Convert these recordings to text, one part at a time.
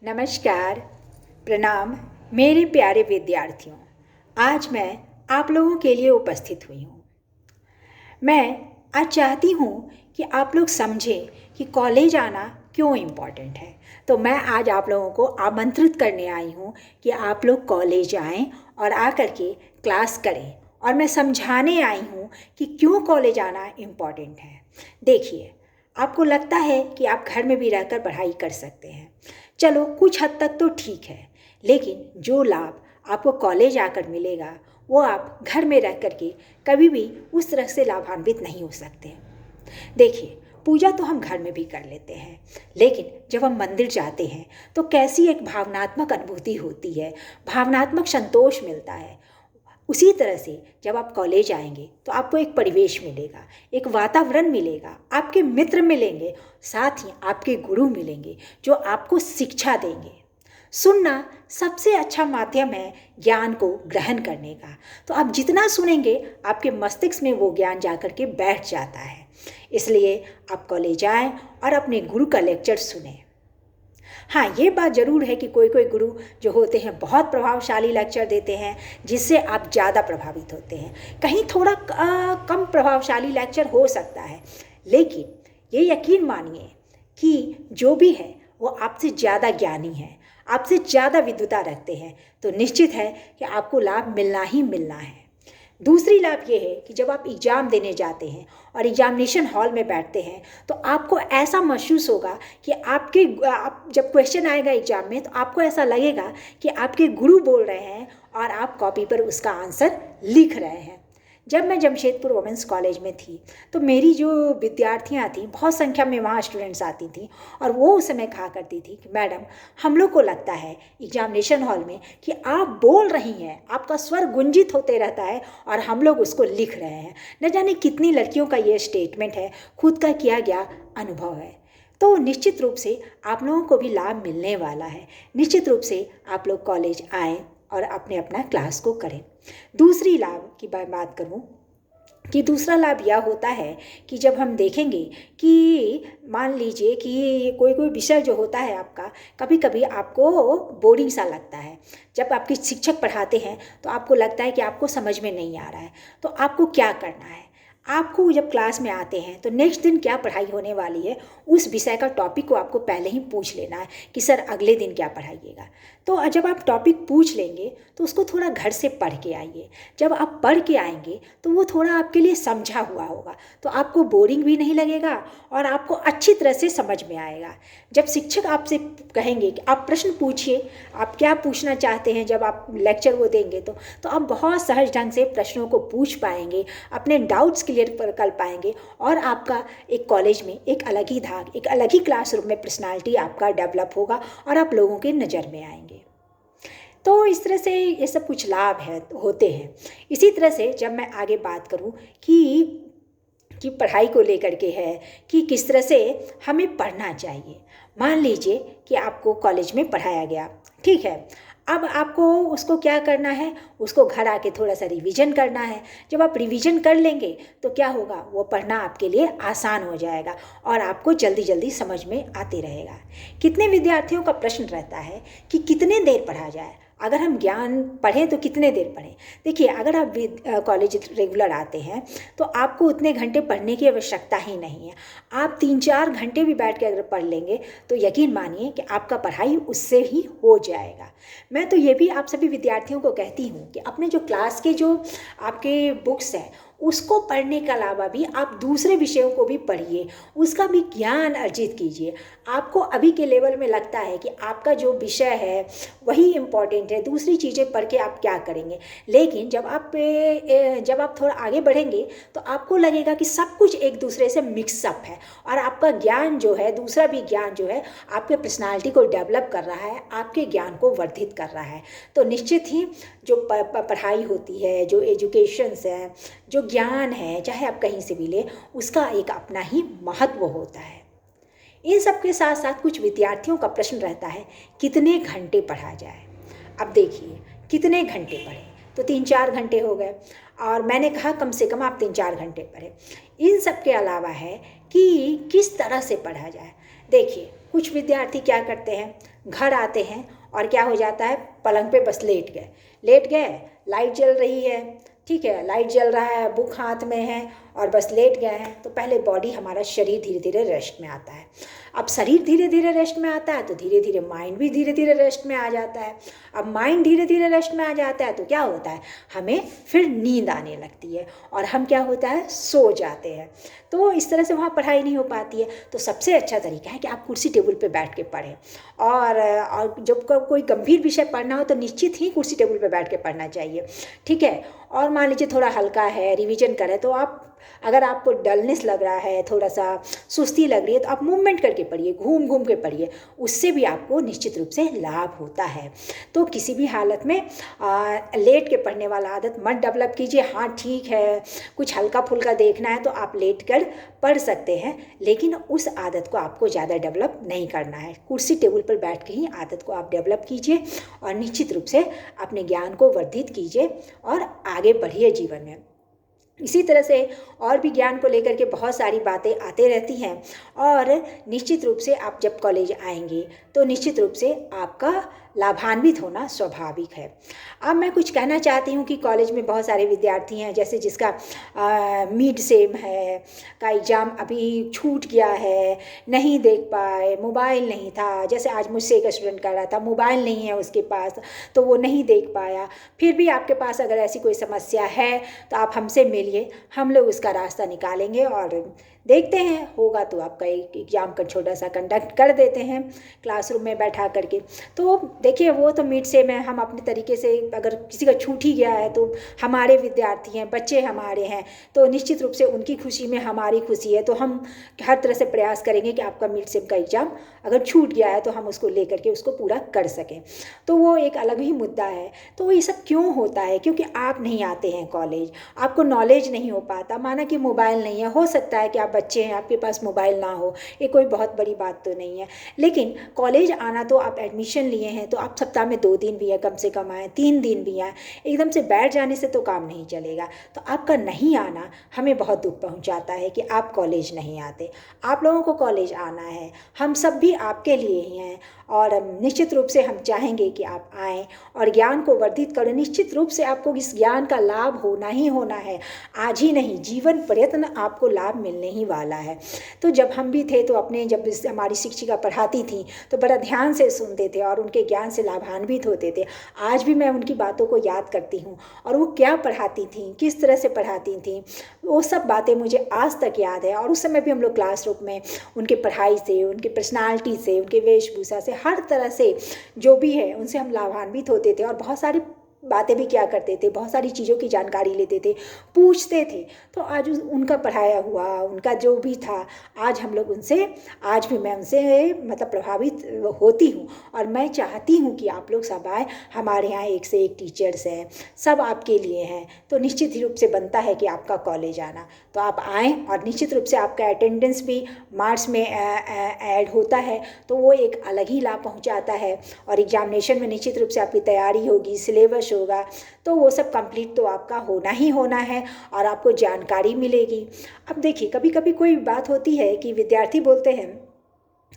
नमस्कार, प्रणाम मेरे प्यारे विद्यार्थियों। आज मैं आप लोगों के लिए उपस्थित हुई हूँ। मैं आज चाहती हूँ कि आप लोग समझें कि कॉलेज आना क्यों इम्पॉर्टेंट है। तो मैं आज आप लोगों को आमंत्रित करने आई हूँ कि आप लोग कॉलेज आएँ और आकर के क्लास करें। और मैं समझाने आई हूँ कि क्यों कॉलेज आना इम्पॉर्टेंट है। देखिए, आपको लगता है कि आप घर में भी रहकर पढ़ाई कर सकते हैं। चलो, कुछ हद तक तो ठीक है, लेकिन जो लाभ आपको कॉलेज आकर मिलेगा वो आप घर में रह कर के कभी भी उस तरह से लाभान्वित नहीं हो सकते। देखिए, पूजा तो हम घर में भी कर लेते हैं, लेकिन जब हम मंदिर जाते हैं तो कैसी एक भावनात्मक अनुभूति होती है, भावनात्मक संतोष मिलता है। उसी तरह से जब आप कॉलेज आएंगे तो आपको एक परिवेश मिलेगा, एक वातावरण मिलेगा, आपके मित्र मिलेंगे, साथ ही आपके गुरु मिलेंगे जो आपको शिक्षा देंगे। सुनना सबसे अच्छा माध्यम है ज्ञान को ग्रहण करने का। तो आप जितना सुनेंगे आपके मस्तिष्क में वो ज्ञान जाकर के बैठ जाता है। इसलिए आप कॉलेज आएँ और अपने गुरु का लेक्चर सुनें। हाँ, ये बात ज़रूर है कि कोई कोई गुरु जो होते हैं बहुत प्रभावशाली लेक्चर देते हैं, जिससे आप ज़्यादा प्रभावित होते हैं। कहीं थोड़ा कम प्रभावशाली लेक्चर हो सकता है, लेकिन ये यकीन मानिए कि जो भी है वो आपसे ज़्यादा ज्ञानी है, आपसे ज़्यादा विद्वता रखते हैं। तो निश्चित है कि आपको लाभ मिलना ही मिलना है। दूसरी लाभ ये है कि जब आप एग्ज़ाम देने जाते हैं और एग्जामिनेशन हॉल में बैठते हैं तो आपको ऐसा महसूस होगा कि आप जब क्वेश्चन आएगा एग्ज़ाम में तो आपको ऐसा लगेगा कि आपके गुरु बोल रहे हैं और आप कॉपी पर उसका आंसर लिख रहे हैं। जब मैं जमशेदपुर वुमेंस कॉलेज में थी तो मेरी जो विद्यार्थियां थीं, बहुत संख्या में वहाँ स्टूडेंट्स आती थीं और वो उस समय कहा करती थी कि मैडम, हम लोग को लगता है एग्जामिनेशन हॉल में कि आप बोल रही हैं, आपका स्वर गुंजित होते रहता है और हम लोग उसको लिख रहे हैं। न जाने कितनी लड़कियों का ये स्टेटमेंट है, खुद का किया गया अनुभव है। तो निश्चित रूप से आप लोगों को भी लाभ मिलने वाला है। निश्चित रूप से आप लोग कॉलेज आएँ और अपना क्लास को करें। दूसरी लाभ की बात करूं कि दूसरा लाभ यह होता है कि जब हम देखेंगे कि मान लीजिए कि कोई कोई विषय जो होता है आपका, कभी कभी आपको बोरिंग सा लगता है। जब आपके शिक्षक पढ़ाते हैं तो आपको लगता है कि आपको समझ में नहीं आ रहा है। तो आपको क्या करना है, आपको जब क्लास में आते हैं तो नेक्स्ट दिन क्या पढ़ाई होने वाली है उस विषय का टॉपिक को आपको पहले ही पूछ लेना है कि सर अगले दिन क्या पढ़ाइएगा। तो जब आप टॉपिक पूछ लेंगे तो उसको थोड़ा घर से पढ़ के आइए। जब आप पढ़ के आएंगे तो वो थोड़ा आपके लिए समझा हुआ होगा, तो आपको बोरिंग भी नहीं लगेगा और आपको अच्छी तरह से समझ में आएगा। जब शिक्षक आपसे कहेंगे कि आप प्रश्न पूछिए, आप क्या पूछना चाहते हैं, जब आप लेक्चर वो देंगे तो आप बहुत सहज ढंग से प्रश्नों को पूछ पाएंगे, अपने डाउट्स क्लियर कर पाएंगे और आपका एक कॉलेज में एक अलग ही धाक, एक अलग ही क्लासरूम में पर्सनालिटी आपका डेवलप होगा और आप लोगों के नज़र में आएंगे। तो इस तरह से ये सब कुछ लाभ होते हैं। इसी तरह से जब मैं आगे बात करूं कि पढ़ाई को लेकर के है कि किस तरह से हमें पढ़ना चाहिए। मान लीजिए कि आपको कॉलेज में पढ़ाया गया, ठीक है, अब आपको उसको क्या करना है, उसको घर आके थोड़ा सा रिवीजन करना है। जब आप रिवीजन कर लेंगे तो क्या होगा, वो पढ़ना आपके लिए आसान हो जाएगा और आपको जल्दी जल्दी समझ में आते रहेगा। कितने विद्यार्थियों का प्रश्न रहता है कि कितने देर पढ़ा जाए, अगर हम ज्ञान पढ़ें तो कितने देर पढ़ें। देखिए, अगर आप कॉलेज रेगुलर आते हैं तो आपको उतने घंटे पढ़ने की आवश्यकता ही नहीं है। आप 3-4 घंटे भी बैठ के अगर पढ़ लेंगे तो यकीन मानिए कि आपका पढ़ाई उससे ही हो जाएगा। मैं तो ये भी आप सभी विद्यार्थियों को कहती हूँ कि अपने जो क्लास के जो आपके बुक्स हैं उसको पढ़ने के अलावा भी आप दूसरे विषयों को भी पढ़िए, उसका भी ज्ञान अर्जित कीजिए। आपको अभी के लेवल में लगता है कि आपका जो विषय है वही इम्पॉर्टेंट है, दूसरी चीज़ें पढ़ के आप क्या करेंगे। लेकिन जब आप थोड़ा आगे बढ़ेंगे तो आपको लगेगा कि सब कुछ एक दूसरे से मिक्सअप है और आपका ज्ञान जो है, दूसरा भी ज्ञान जो है आपके पर्सनालिटी को डेवलप कर रहा है, आपके ज्ञान को वर्धित कर रहा है। तो निश्चित ही जो पढ़ाई होती है, जो एजुकेशंस है, जो ज्ञान है, चाहे आप कहीं से भी लें, उसका एक अपना ही महत्व होता है। इन सब के साथ साथ कुछ विद्यार्थियों का प्रश्न रहता है कितने घंटे पढ़ा जाए। अब देखिए, कितने घंटे पढ़ें, तो 3-4 घंटे हो गए और मैंने कहा कम से कम आप 3-4 घंटे पढ़ें। इन सब के अलावा है कि किस तरह से पढ़ा जाए। देखिए, कुछ विद्यार्थी क्या करते हैं, घर आते हैं और क्या हो जाता है, पलंग पे बस लेट गए, लाइट जल रही है, ठीक है, लाइट जल रहा है, बुक हाथ में है और बस लेट गए हैं। तो पहले बॉडी, हमारा शरीर धीरे धीरे रेस्ट में आता है। अब शरीर धीरे धीरे रेस्ट में आता है तो धीरे धीरे माइंड भी धीरे धीरे रेस्ट में आ जाता है। अब माइंड धीरे धीरे रेस्ट में आ जाता है तो क्या होता है, हमें फिर नींद आने लगती है और हम क्या होता है, सो जाते हैं। तो इस तरह से वहाँ पढ़ाई नहीं हो पाती है। तो सबसे अच्छा तरीका है कि आप कुर्सी टेबल पे बैठ के पढ़ें। और जब कोई गंभीर विषय पढ़ना हो तो निश्चित ही कुर्सी टेबल पे बैठ के पढ़ना चाहिए, ठीक है। और मान लीजिए थोड़ा हल्का है, रिवीजन करें, तो आप, अगर आपको डलनेस लग रहा है, थोड़ा सा सुस्ती लग रही है, तो आप मूवमेंट करके पढ़िए, घूम घूम के पढ़िए, उससे भी आपको निश्चित रूप से लाभ होता है। तो किसी भी हालत में लेट के पढ़ने वाला आदत मत डेवलप कीजिए। हाँ ठीक है, कुछ हल्का फुल्का देखना है तो आप लेट कर पढ़ सकते हैं, लेकिन उस आदत को आपको ज़्यादा डेवलप नहीं करना है। कुर्सी टेबल पर बैठ के ही आदत को आप डेवलप कीजिए और निश्चित रूप से अपने ज्ञान को वर्धित कीजिए और आगे बढ़िए जीवन में। इसी तरह से और भी ज्ञान को लेकर के बहुत सारी बातें आते रहती हैं और निश्चित रूप से आप जब कॉलेज आएंगे तो निश्चित रूप से आपका लाभान्वित होना स्वाभाविक है। अब मैं कुछ कहना चाहती हूँ कि कॉलेज में बहुत सारे विद्यार्थी हैं, जैसे जिसका मिड सेम है का एग्ज़ाम अभी छूट गया है, नहीं देख पाए, मोबाइल नहीं था। जैसे आज मुझसे एक स्टूडेंट कह रहा था मोबाइल नहीं है उसके पास, तो वो नहीं देख पाया। फिर भी आपके पास अगर ऐसी कोई समस्या है तो आप हमसे मिलिए, हम लोग उसका रास्ता निकालेंगे और देखते हैं, होगा तो आपका एक एग्ज़ाम का छोटा सा कंडक्ट कर देते हैं क्लासरूम में बैठा करके। तो देखिए, वो तो मिड सेम है, हम अपने तरीके से, अगर किसी का छूट ही गया है तो हमारे विद्यार्थी हैं, बच्चे हमारे हैं, तो निश्चित रूप से उनकी खुशी में हमारी खुशी है। तो हम हर तरह से प्रयास करेंगे कि आपका मिड सेम का एग्ज़ाम अगर छूट गया है तो हम उसको लेकर के उसको पूरा कर सकें। तो वो एक अलग ही मुद्दा है। तो ये सब क्यों होता है, क्योंकि आप नहीं आते हैं कॉलेज, आपको नॉलेज नहीं हो पाता। माना कि मोबाइल नहीं है, हो सकता है कि आप बच्चे हैं, आपके पास मोबाइल ना हो, ये कोई बहुत बड़ी बात तो नहीं है। लेकिन कॉलेज आना, तो आप एडमिशन लिए हैं तो आप सप्ताह में 2 दिन भी है, कम से कम आएँ, 3 दिन भी आएँ। एकदम से बैठ जाने से तो काम नहीं चलेगा। तो आपका नहीं आना हमें बहुत दुख पहुंचाता है कि आप कॉलेज नहीं आते। आप लोगों को कॉलेज आना है, हम सब भी आपके लिए ही हैं और निश्चित रूप से हम चाहेंगे कि आप आएँ और ज्ञान को वर्धित करें। निश्चित रूप से आपको इस ज्ञान का लाभ होना ही होना है, आज ही नहीं, जीवन पर्यंत आपको लाभ मिलने ही वाला है। तो जब हम भी थे तो अपने, जब हमारी शिक्षिका पढ़ाती थी तो बड़ा ध्यान से सुनते थे और उनके ज्ञान से लाभान्वित होते थे। आज भी मैं उनकी बातों को याद करती हूँ और वो क्या पढ़ाती थी, किस तरह से पढ़ाती थी, वो सब बातें मुझे आज तक याद है। और उस समय भी हम लोग क्लासरूम में उनके पढ़ाई से, उनकी पर्सनालिटी से, उनके वेशभूषा से, हर तरह से जो भी है उनसे हम लाभान्वित होते थे और बहुत सारी बातें भी क्या करते थे, बहुत सारी चीज़ों की जानकारी लेते थे, पूछते थे। तो आज उनका पढ़ाया हुआ, उनका जो भी था, आज हम लोग उनसे, आज भी मैं उनसे मतलब प्रभावित होती हूँ और मैं चाहती हूँ कि आप लोग सब आए। हमारे यहाँ एक से एक टीचर्स हैं, सब आपके लिए हैं। तो निश्चित रूप से बनता है कि आपका कॉलेज आना, तो आप आएँ और निश्चित रूप से आपका अटेंडेंस भी मार्क्स में ऐड होता है, तो वो एक अलग ही लाभ पहुँचाता है। और एग्जामिनेशन में निश्चित रूप से आपकी तैयारी होगी, सिलेबस होगा, तो वो सब कंप्लीट तो आपका होना ही होना है और आपको जानकारी मिलेगी। अब देखिए, कभी कभी कोई बात होती है कि विद्यार्थी बोलते हैं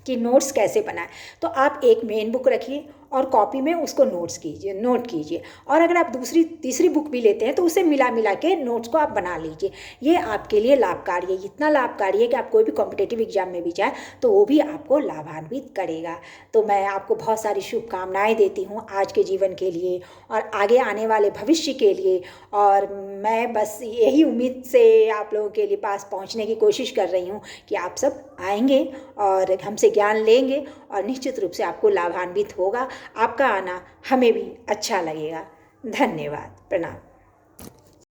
कि नोट्स कैसे बनाएं, तो आप एक मेन बुक रखिए और कॉपी में उसको नोट कीजिए। और अगर आप दूसरी तीसरी बुक भी लेते हैं तो उसे मिला के नोट्स को आप बना लीजिए। ये आपके लिए लाभकारी है, इतना लाभकारी है कि आप कोई भी कॉम्पिटिटिव एग्जाम में भी जाए तो वो भी आपको लाभान्वित करेगा। तो मैं आपको बहुत सारी शुभकामनाएं देती हूँ आज के जीवन के लिए और आगे आने वाले भविष्य के लिए। और मैं बस यही उम्मीद से आप लोगों के लिए पास पहुँचने की कोशिश कर रही हूँ कि आप सब आएंगे और हमसे ज्ञान लेंगे और निश्चित रूप से आपको लाभान्वित होगा। आपका आना हमें भी अच्छा लगेगा। धन्यवाद, प्रणाम।